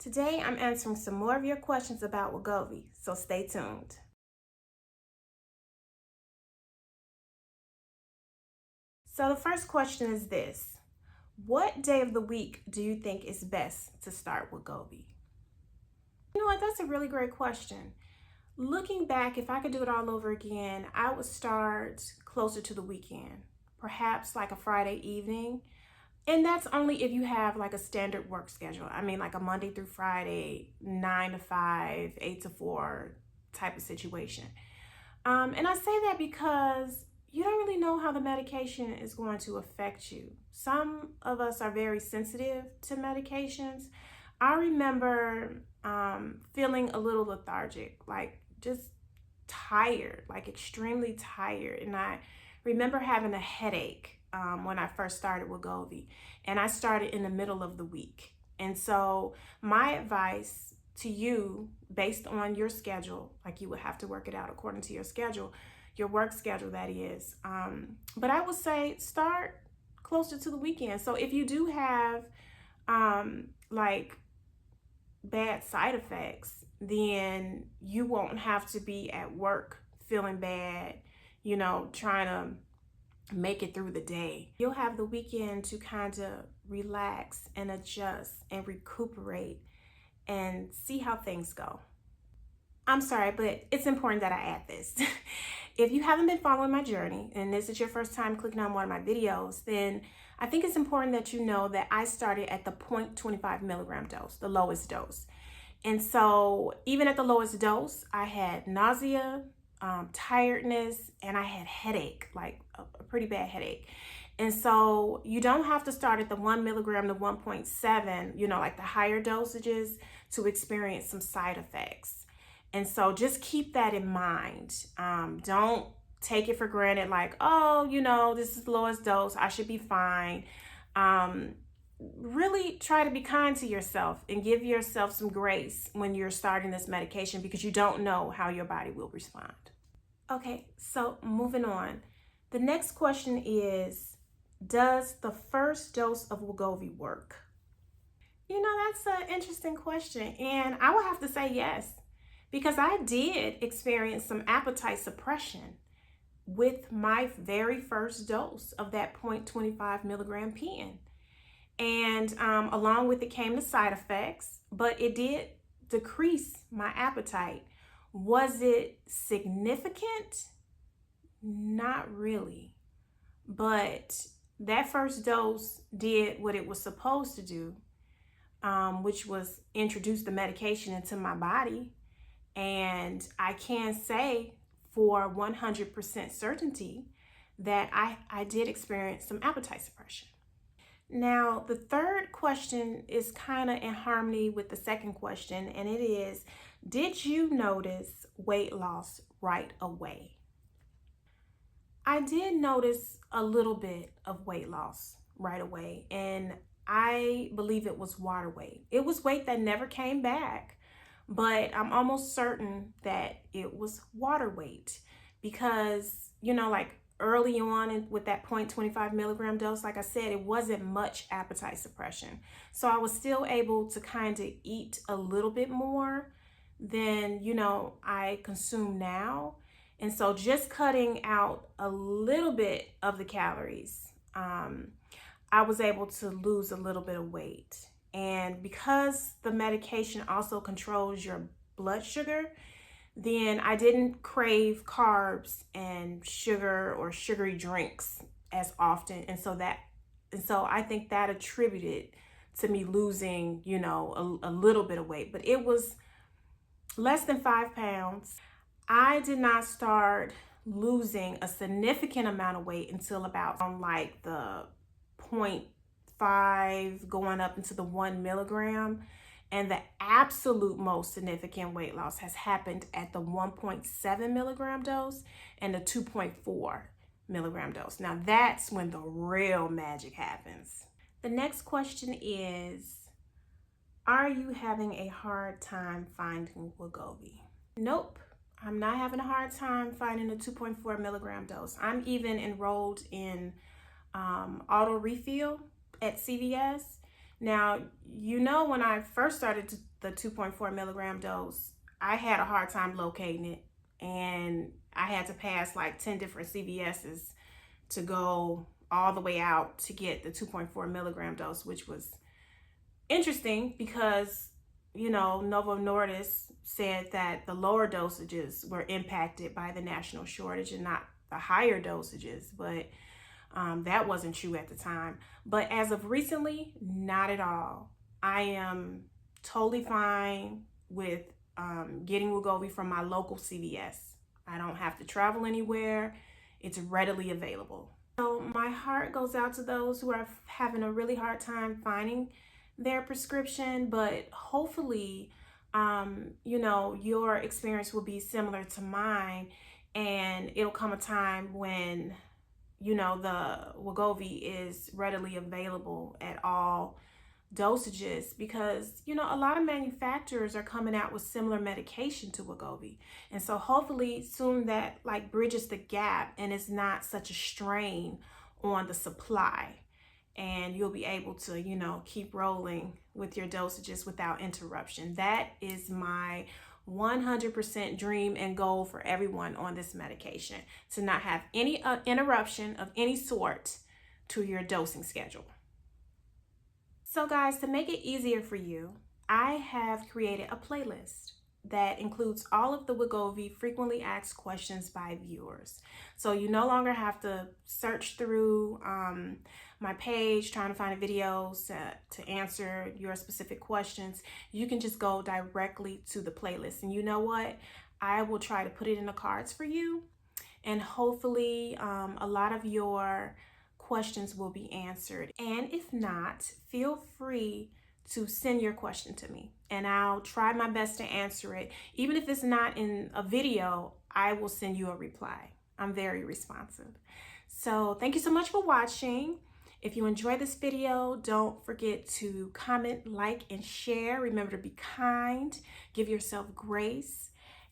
Today, I'm answering some more of your questions about Wegovy, so stay tuned. So the first question is this: what day of the week do you think is best to start Wegovy? You know what, that's a really great question. Looking back, if I could do it all over again, I would start closer to the weekend, perhaps like a Friday evening. And that's only if you have like a standard work schedule. I mean, like a Monday through Friday, 9 to 5, 8 to 4 type of situation. And I say that because you don't really know how the medication is going to affect you. Some of us are very sensitive to medications. I remember feeling a little lethargic, like just tired, like extremely tired. And I remember having a headache when I first started Wegovy, and I started in the middle of the week. And so my advice to you, based on your schedule, like you would have to work it out according to your schedule, your work schedule, that is. But I would say start closer to the weekend. So if you do have like bad side effects, then you won't have to be at work feeling bad, trying to make it through the day. You'll have the weekend to kind of relax and adjust and recuperate and see how things go. I'm sorry, but it's important that I add this. If you haven't been following my journey and this is your first time clicking on one of my videos, then I think it's important that you know that I started at the 0.25 milligram dose, the lowest dose. And so even at the lowest dose, I had nausea, tiredness, and I had headache, like a pretty bad headache. And so you don't have to start at the 1 milligram to 1.7, like the higher dosages, to experience some side effects. And so just keep that in mind. Don't take it for granted like, oh, this is the lowest dose, I should be fine. Really try to be kind to yourself and give yourself some grace when you're starting this medication, because you don't know how your body will respond. Okay, so moving on. The next question is, does the first dose of Wegovy work? That's an interesting question, and I would have to say yes, because I did experience some appetite suppression with my very first dose of that 0.25 milligram pen. And along with it came the side effects, but it did decrease my appetite. Was it significant? Not really. But that first dose did what it was supposed to do, which was introduce the medication into my body. And I can say for 100% certainty that I did experience some appetite suppression. Now, the third question is kind of in harmony with the second question, and it is, did you notice weight loss right away? I did notice a little bit of weight loss right away, and I believe it was water weight. It was weight that never came back, but I'm almost certain that it was water weight because, like early on with that 0.25 milligram dose, like I said, it wasn't much appetite suppression. So I was still able to kind of eat a little bit more than, I consume now. And so just cutting out a little bit of the calories, I was able to lose a little bit of weight. And because the medication also controls your blood sugar, then I didn't crave carbs and sugar or sugary drinks as often. And so I think that attributed to me losing, a little bit of weight, but it was less than 5 pounds. I did not start losing a significant amount of weight until about like the 0.5 going up into the 1 milligram. And the absolute most significant weight loss has happened at the 1.7 milligram dose and the 2.4 milligram dose. Now that's when the real magic happens. The next question is, are you having a hard time finding Wegovy? Nope, I'm not having a hard time finding the 2.4 milligram dose. I'm even enrolled in auto refill at CVS. Now, when I first started the 2.4 milligram dose, I had a hard time locating it, and I had to pass like 10 different CVS's to go all the way out to get the 2.4 milligram dose, which was interesting because, Novo Nordisk said that the lower dosages were impacted by the national shortage and not the higher dosages, but that wasn't true at the time. But as of recently, not at all. I am totally fine with getting Wegovy from my local CVS. I don't have to travel anywhere. It's readily available. So my heart goes out to those who are having a really hard time finding their prescription, but hopefully, your experience will be similar to mine, and it'll come a time when the Wegovy is readily available at all dosages, because a lot of manufacturers are coming out with similar medication to Wegovy, and so hopefully soon that like bridges the gap and it's not such a strain on the supply, and you'll be able to keep rolling with your dosages without interruption. That is my 100% dream and goal for everyone on this medication, to not have any interruption of any sort to your dosing schedule. So guys, to make it easier for you, I have created a playlist that includes all of the Wegovy frequently asked questions by viewers. So you no longer have to search through my page trying to find videos to answer your specific questions. You can just go directly to the playlist. And you know what? I will try to put it in the cards for you. And hopefully a lot of your questions will be answered. And if not, feel free to send your question to me, and I'll try my best to answer it. Even if it's not in a video, I will send you a reply. I'm very responsive. So thank you so much for watching. If you enjoyed this video, don't forget to comment, like, and share. Remember to be kind, give yourself grace,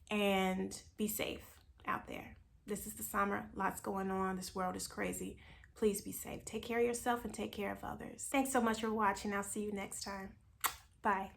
and be safe out there. This is the summer, lots going on. This world is crazy. Please be safe. Take care of yourself and take care of others. Thanks so much for watching. I'll see you next time. Bye.